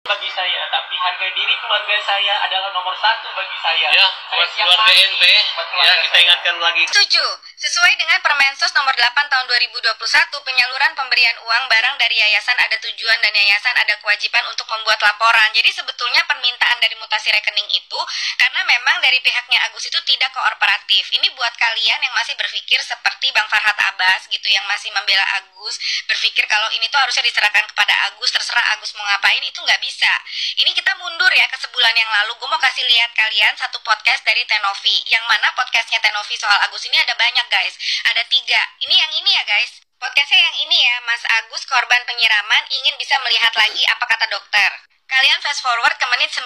bagi saya, tapi harga diri keluarga saya adalah nomor satu bagi saya. Ya, Saya buat siap keluarga mati NP, buat ya keluarga kita saya. ingatkan lagi. Setuju. Sesuai dengan Permensos nomor 8 tahun 2021, penyaluran pemberian uang barang dari yayasan ada tujuan dan yayasan ada kewajiban untuk membuat laporan. Jadi sebetulnya permintaan dari mutasi rekening itu karena memang dari pihaknya Agus itu tidak kooperatif. Ini buat kalian yang masih berpikir seperti Bang Farhad Abbas gitu, yang masih membela Agus, berpikir kalau ini tuh harusnya diserahkan kepada Agus, terserah Agus mau ngapain, itu nggak bisa. Ini kita mundur ya ke sebulan yang lalu. Gue mau kasih lihat kalian satu podcast dari Tenovi, yang mana podcastnya Tenovi soal Agus ini ada banyak guys, ada 3. Ini yang ini ya guys, podcastnya yang ini ya, Mas Agus korban penyiraman ingin bisa melihat lagi apa kata dokter. Kalian fast forward ke menit 9.50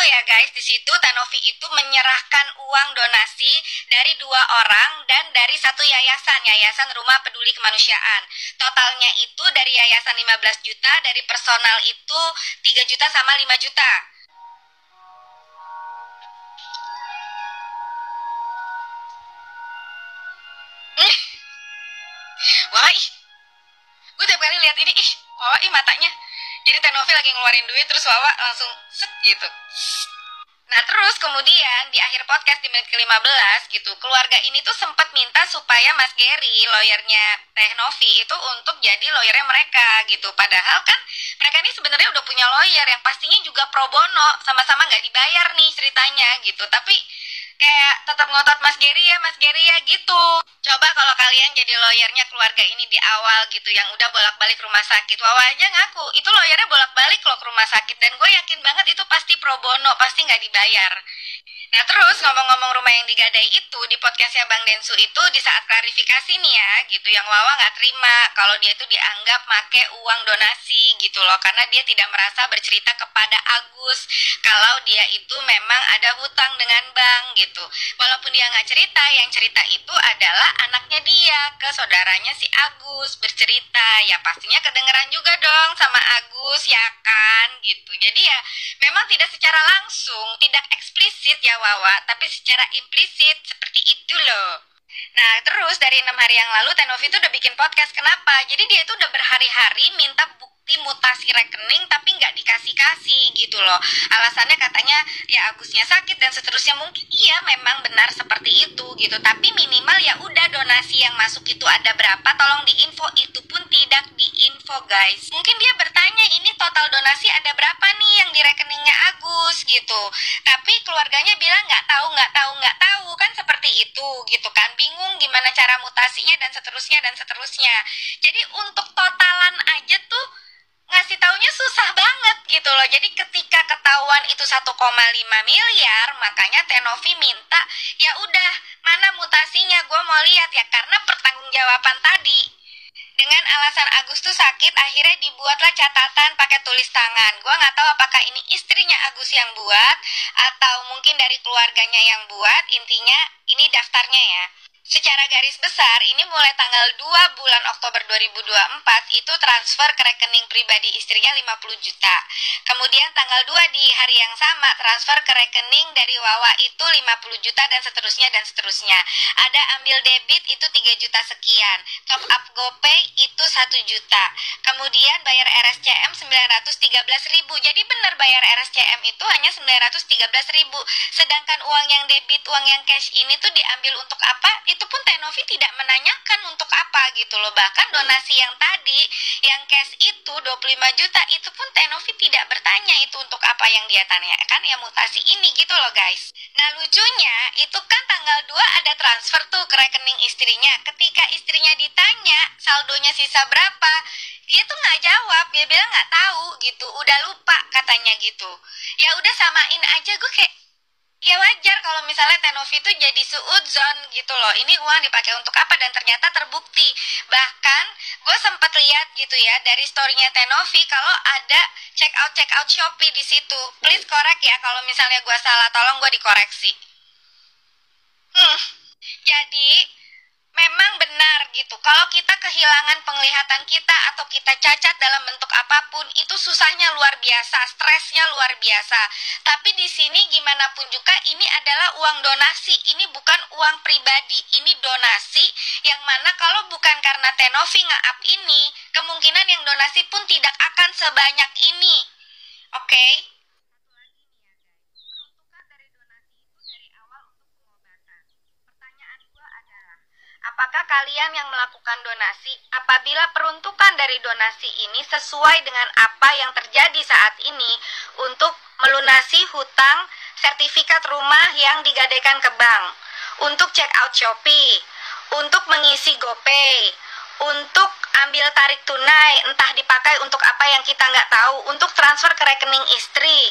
ya guys. Di situ Tenovi itu menyerahkan uang donasi dari 2 orang dan dari 1 yayasan, Yayasan Rumah Peduli Kemanusiaan. Totalnya itu dari yayasan 15 juta, dari personal itu 3 juta sama 5 juta. Wah, gue tiap kali lihat ini, Wawa matanya. Jadi Tenovi lagi ngeluarin duit, terus Wawa langsung set gitu. Nah terus kemudian di akhir podcast di menit ke-15 gitu, keluarga ini tuh sempat minta supaya Mas Gary, lawyernya Tenovi itu untuk jadi lawyernya mereka gitu. Padahal kan mereka ini sebenarnya udah punya lawyer yang pastinya juga pro bono, sama-sama nggak dibayar nih ceritanya gitu. Tapi kayak tetap ngotot Mas Gary ya gitu. Coba kalau kalian jadi lawyernya keluarga ini di awal gitu, yang udah bolak-balik rumah sakit. Wawa aja ngaku itu lawyernya bolak-balik loh ke rumah sakit, dan gue yakin banget itu pasti pro bono, pasti nggak dibayar. Nah terus ngomong-ngomong rumah yang digadai itu, di podcastnya Bang Densu itu di saat klarifikasi nih ya gitu, yang Wawa nggak terima kalau dia tuh dianggap make uang donasi gitu loh, karena dia tidak merasa bercerita kepada Agus kalau dia itu memang ada hutang dengan bank gitu. Walaupun dia nggak cerita, yang cerita itu adalah anaknya dia ke saudaranya si Agus bercerita, ya pastinya kedengeran juga dong sama Agus ya kan gitu. Jadi ya memang tidak secara langsung, tidak eksplisit ya Wawa, tapi secara implisit seperti itu loh. Nah terus dari 6 hari yang lalu Tenovi itu udah bikin podcast. Kenapa? Jadi dia itu udah berhari-hari minta bukti mutasi rekening tapi nggak dikasih-kasih gitu loh. Alasannya katanya ya Agusnya sakit dan seterusnya. Mungkin iya memang benar seperti itu gitu, tapi minimal ya udah donasi yang masuk itu ada berapa, tolong diinfo. Itu pun tidak diinfo guys. Mungkin dia bertanya ini total donasi ada berapa nih yang di rekeningnya Agus gitu, tapi keluarganya bilang nggak tahu kan, seperti itu gitu kan, bingung gimana cara mutasinya dan seterusnya. Jadi untuk totalan aja tuh ngasih taunya susah banget gitu loh. Jadi ketika ketahuan itu 1,5 miliar, makanya Tenovi minta ya udah mana mutasinya, gue mau lihat ya, karena pertanggungjawaban tadi. Dengan alasan Agus tuh sakit, akhirnya dibuatlah catatan pakai tulis tangan. Gue nggak tahu apakah ini istrinya Agus yang buat atau mungkin dari keluarganya yang buat. Intinya ini daftarnya ya. Secara garis besar, ini mulai tanggal 2 bulan Oktober 2024 itu transfer ke rekening pribadi istrinya 50 juta. Kemudian tanggal 2 di hari yang sama transfer ke rekening dari Wawa itu 50 juta dan seterusnya. Ada ambil debit itu 3 juta sekian. Top up GoPay itu 1 juta. Kemudian bayar RSCM 913.000. Jadi benar bayar RSCM itu hanya 913.000. Sedangkan uang yang debit, uang yang cash ini tuh diambil untuk apa? Itu pun Tenovi tidak menanyakan untuk apa gitu loh. Bahkan donasi yang tadi, yang cash itu 25 juta, itu pun Tenovi tidak bertanya itu untuk apa yang dia tanyakan, ya mutasi ini gitu loh guys. Nah lucunya, itu kan tanggal 2 ada transfer tuh ke rekening istrinya. Ketika istrinya ditanya saldonya sisa berapa, dia tuh nggak jawab, dia bilang nggak tahu gitu, udah lupa katanya gitu. Ya udah samain aja. Gue kayak ya wajar kalau misalnya Tenovi itu jadi suudzon gitu loh. Ini uang dipakai untuk apa, dan ternyata terbukti. Bahkan gue sempat lihat gitu ya dari storynya Tenovi kalau ada check out Shopee di situ. Please korek ya kalau misalnya gue salah, tolong gue dikoreksi. Jadi memang benar gitu, kalau kita kehilangan penglihatan kita atau kita cacat dalam bentuk apapun, itu susahnya luar biasa, stresnya luar biasa. Tapi di sini gimana pun juga ini adalah uang donasi, ini bukan uang pribadi, ini donasi yang mana kalau bukan karena Tenovi nge-up ini, kemungkinan yang donasi pun tidak akan sebanyak ini. kalian yang melakukan donasi apabila peruntukan dari donasi ini sesuai dengan apa yang terjadi saat ini untuk melunasi hutang sertifikat rumah yang digadaikan ke bank, untuk check out Shopee, untuk mengisi GoPay, untuk ambil tarik tunai, entah dipakai untuk apa yang kita nggak tahu, untuk transfer ke rekening istri.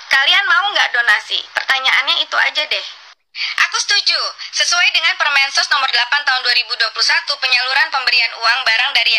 Kalian mau nggak donasi? Pertanyaannya itu aja deh. Aku setuju. Sesuai dengan Permensos nomor 8 tahun 2021, penyaluran pemberian uang barang dari